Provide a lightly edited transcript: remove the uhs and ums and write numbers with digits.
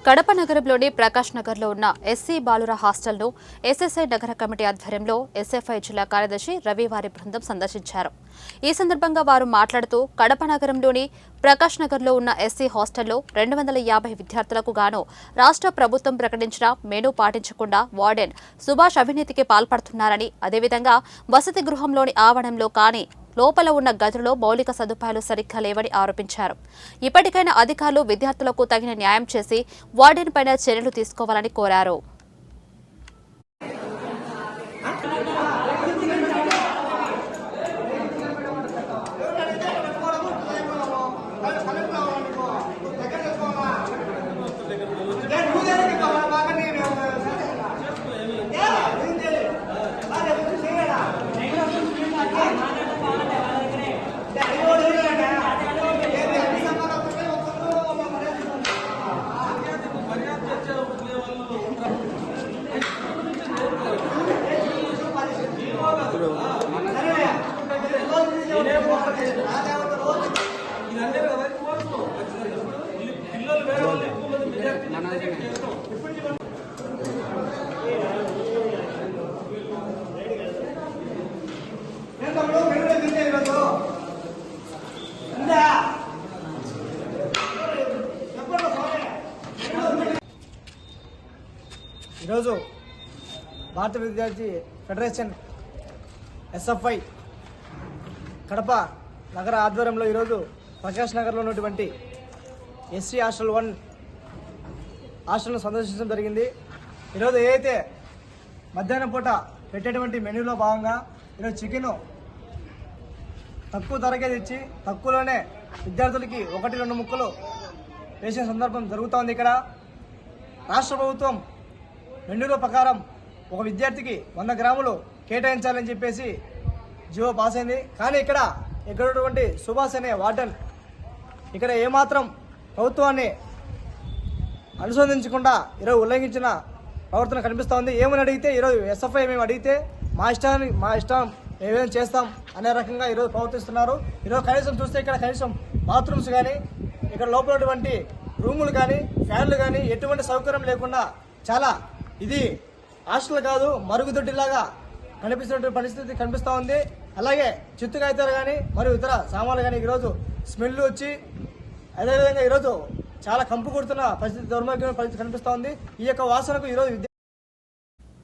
కడప నగరంలోని ప్రకాష్ నగర్లో ఉన్న ఎస్సీ బాలుర హాస్టల్ను ఎస్ఎస్ఐ నగర కమిటీ ఆధ్వర్యంలో ఎస్ఎఫ్ఐ జిల్లా కార్యదర్శి రవి వారి బృందం సందర్శించారు. ఈ సందర్భంగా వారు మాట్లాడుతూ కడప నగరంలోని ప్రకాష్ నగర్లో ఉన్న ఎస్సీ హాస్టల్లో 250 విద్యార్థులకు గాను రాష్ట్ర ప్రభుత్వం ప్రకటించిన మెనూ పాటించకుండా వార్డెన్ సుభాష్ అవినీతికి పాల్పడుతున్నారని, అదేవిధంగా వసతి గృహంలోని ఆవరణంలో కానీ లోపల ఉన్న గదుల్లో మౌలిక సదుపాయాలు సరిగ్గా లేవని ఆరోపించారు. ఇప్పటికైనా అధికారులు విద్యార్థులకు తగిన న్యాయం చేసి వార్డెన్ పైన చర్యలు తీసుకోవాలని కోరారు. ఈరోజు భారత విద్యార్థి ఫెడరేషన్ ఎస్ఎఫ్ఐ కడప నగర ఆధ్వర్యంలో ఈరోజు ప్రకాష్ నగర్లో ఉన్నటువంటి ఎస్సీ హాస్టల్ 1 హాస్టల్ను సందర్శించడం జరిగింది. ఈరోజు ఏదైతే మధ్యాహ్నం పూట పెట్టేటువంటి మెనూలో భాగంగా ఈరోజు చికెన్ తక్కువ ధరకే తెచ్చి తక్కువలోనే విద్యార్థులకి 1-2 ముక్కలు వేసిన సందర్భం జరుగుతోంది. ఇక్కడ రాష్ట్ర ప్రభుత్వం మెనూల ప్రకారం ఒక విద్యార్థికి 100 గ్రాములు కేటాయించాలని చెప్పేసి జీవో పాస్ అయింది. కానీ ఇక్కడ ఉన్నటువంటి సుభాష్ అనే వార్డెన్ ఇక్కడ ఏమాత్రం ప్రభుత్వాన్ని అనుసంధించకుండా ఈరోజు ఉల్లంఘించిన ప్రవర్తన కనిపిస్తూ ఉంది. ఏమని అడిగితే ఈరోజు ఎస్ఎఫ్ఐ మేము అడిగితే మా ఇష్టం ఏమేమి చేస్తాం అనే రకంగా ఈరోజు ప్రవర్తిస్తున్నారు. ఈరోజు కనీసం చూస్తే ఇక్కడ కనీసం బాత్రూమ్స్ కానీ ఇక్కడ లోపల ఉన్నటువంటి రూములు కానీ ఫ్యాన్లు కానీ ఎటువంటి సౌకర్యం లేకుండా చాలా ఇది హాస్టల్ కాదు మరుగుదొడ్డిలాగా కనిపిస్తున్నటువంటి పరిస్థితి కనిపిస్తూ ఉంది. అలాగే చిత్తు కాగితాలు కానీ మరియు ఇతర సామాన్లు కానీ ఈరోజు స్మెల్ వచ్చి అదేవిధంగా ఈరోజు చాలా కంపు కొడుతున్న పరిస్థితి, దౌర్భాగ్యమైన పరిస్థితి కనిపిస్తూ ఉంది. ఈ యొక్క వాసనకు ఈరోజు